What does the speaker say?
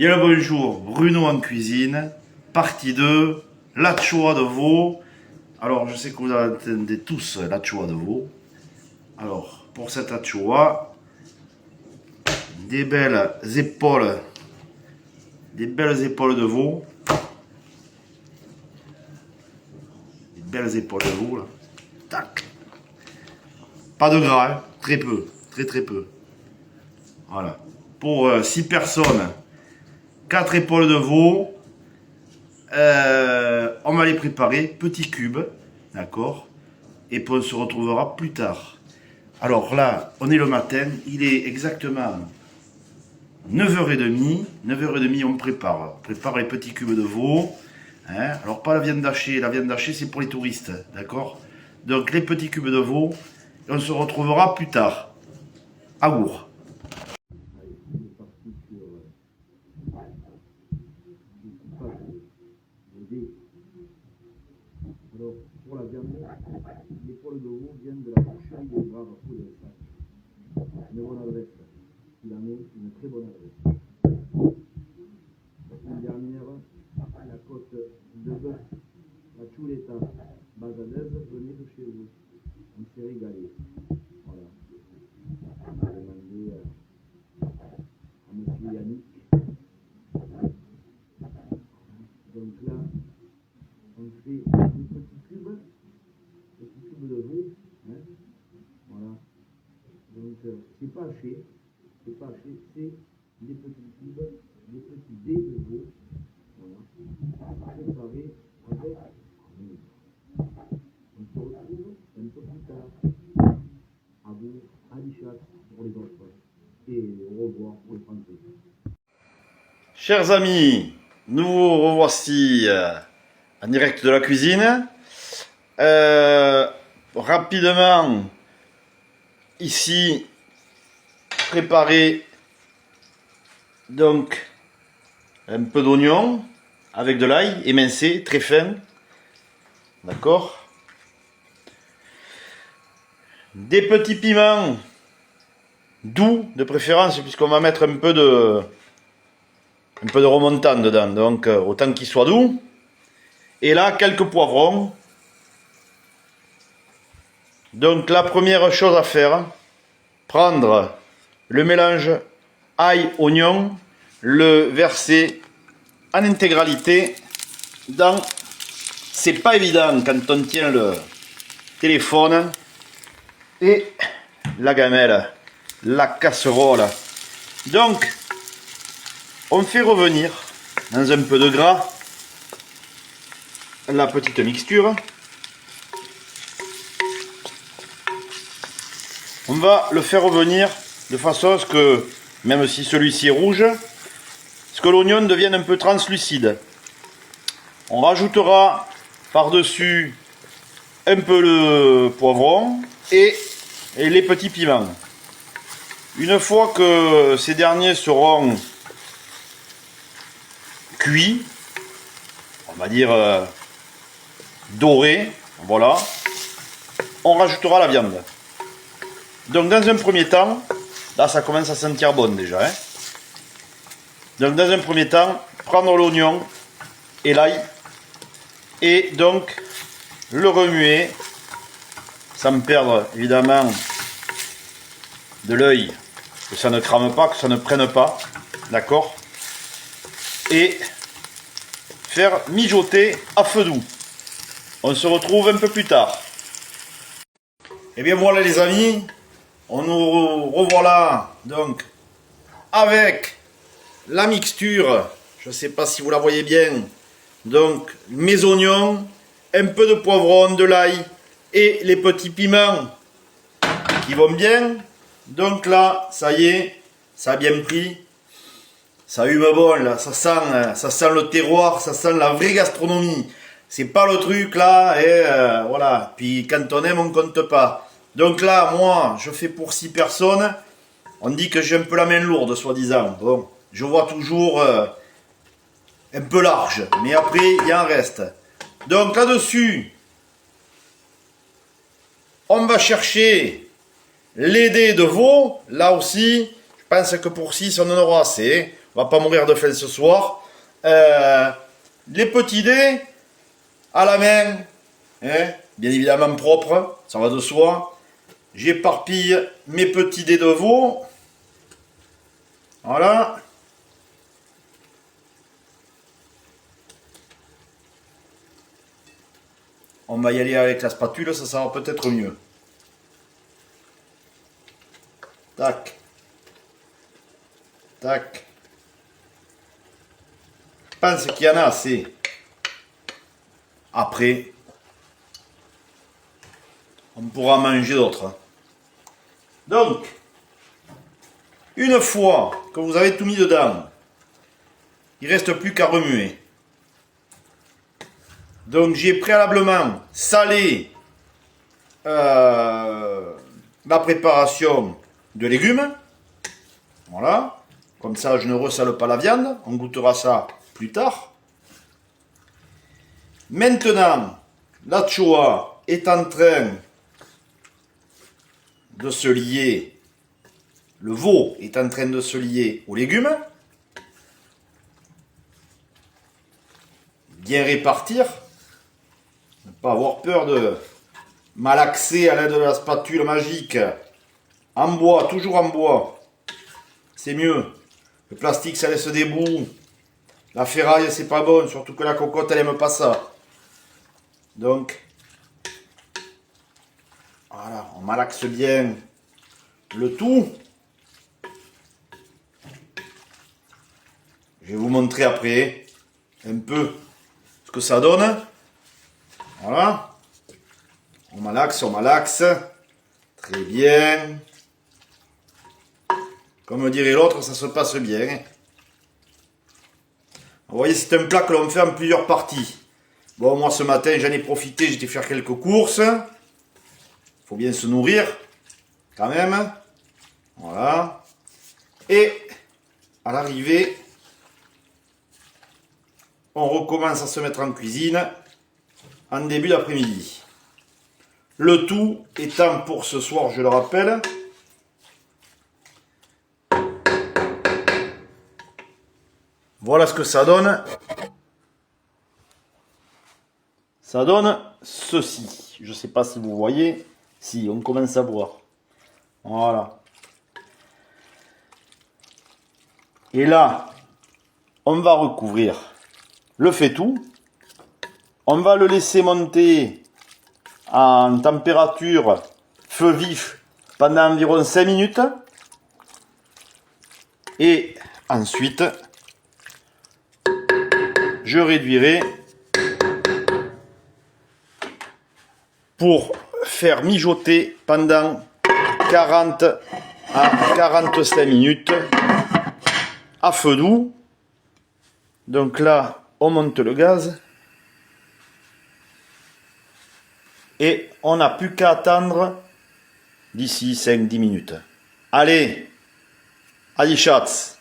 Bien le bonjour, Bruno en cuisine, partie 2, l'anchois de veau. Alors je sais que vous attendez tous l'anchois de veau. Alors pour cette anchois, des belles épaules de veau. Des belles épaules de veau là. Tac. Pas de gras, hein. Très peu, très peu. Voilà. Pour 6 personnes, 4 épaules de veau. On va les préparer, petits cubes, d'accord? Et puis on se retrouvera plus tard. Alors là, on est le matin, il est exactement 9h30. 9h30, on prépare les petits cubes de veau. Hein? Alors pas la viande hachée c'est pour les touristes, d'accord? Donc les petits cubes de veau, et on se retrouvera plus tard. Amour. Alors, pour la viande, l'épaule de veau vient de la boucherie des Braves Fous de Sac. Une bonne adresse. Il en est une très bonne adresse. La semaine dernière, la côte de bœuf, la chuleta basadaise venait de chez vous. On s'est régalé. Voilà. On a demandé à monsieur Yannick. Donc là, on fait des petits cubes de veau. Hein. Voilà. Donc c'est pas haché, c'est des petits cubes, des petits dés de veau. Voilà. Préparés avec nous. On se retrouve un peu plus tard. À vous, à l'Ichat pour les autres. Et au revoir pour les Français. Chers amis, nous revoici en direct de la cuisine. Rapidement, ici, préparer donc un peu d'oignon avec de l'ail émincé, très fin. D'accord? Des petits piments doux de préférence, puisqu'on va mettre un peu de remontant dedans, donc autant qu'il soit doux. Et là, quelques poivrons. Donc la première chose à faire, prendre le mélange ail-oignon, le verser en intégralité dans... C'est pas évident quand on tient le téléphone. Et la gamelle, la casserole. Donc, on fait revenir dans un peu de gras la petite mixture. On va le faire revenir de façon à ce que, même si celui-ci est rouge, ce que l'oignon devienne un peu translucide. On rajoutera par-dessus un peu le poivron et les petits piments. Une fois que ces derniers seront cuits, on va dire dorés, voilà, on rajoutera la viande. Donc dans un premier temps, là ça commence à sentir bon déjà. Hein. Donc dans un premier temps, prendre l'oignon et l'ail et donc le remuer sans perdre évidemment de l'œil, que ça ne crame pas, que ça ne prenne pas, d'accord? Et faire mijoter à feu doux. On se retrouve un peu plus tard. Et bien voilà les amis, on nous revoilà donc avec la mixture, je ne sais pas si vous la voyez bien, donc mes oignons, un peu de poivron, de l'ail et les petits piments qui vont bien. Donc là, ça y est, ça a bien pris, ça hume bon là, ça sent le terroir, ça sent la vraie gastronomie. C'est pas le truc là, et voilà, puis quand on aime on compte pas. Donc là, moi, je fais pour 6 personnes, on dit que j'ai un peu la main lourde soi-disant. Bon, je vois toujours un peu large, mais après il y en reste. Donc là-dessus, on va chercher les dés de veau. Là aussi, je pense que pour 6 on en aura assez. On va pas mourir de faim ce soir. Les petits dés à la main, hein, bien évidemment propre, ça va de soi. J'éparpille mes petits dés de veau. Voilà. On va y aller avec la spatule, ça va peut-être mieux. Tac. Tac. Je pense qu'il y en a assez. Après, on pourra manger d'autres. Donc, une fois que vous avez tout mis dedans, il ne reste plus qu'à remuer. Donc j'ai préalablement salé la préparation de légumes. Voilà. Comme ça, je ne ressale pas la viande. On goûtera ça plus tard. Maintenant, la choua est en train de se lier. Le veau est en train de se lier aux légumes. Bien répartir. Ne pas avoir peur de malaxer à l'aide de la spatule magique. En bois, toujours en bois. C'est mieux. Le plastique, ça laisse des bouts. La ferraille, c'est pas bon. Surtout que la cocotte, elle aime pas ça. Donc, voilà, on malaxe bien le tout. Je vais vous montrer après un peu ce que ça donne. Voilà. On malaxe, on malaxe. Très bien. Comme dirait l'autre, ça se passe bien. Vous voyez, c'est un plat que l'on fait en plusieurs parties. Bon, moi ce matin, j'en ai profité, j'étais faire quelques courses. Il faut bien se nourrir, quand même. Voilà. Et, à l'arrivée, on recommence à se mettre en cuisine en début d'après-midi. Le tout étant pour ce soir, je le rappelle, voilà ce que ça donne. Ça donne ceci. Je ne sais pas si vous voyez. Si, on commence à voir. Voilà. Et là, on va recouvrir le faitout. On va le laisser monter en température feu vif pendant environ 5 minutes. Et ensuite, je réduirai pour faire mijoter pendant 40 à 45 minutes à feu doux. Donc là, on monte le gaz. Et on n'a plus qu'à attendre d'ici 5-10 minutes. Allez, allez chats!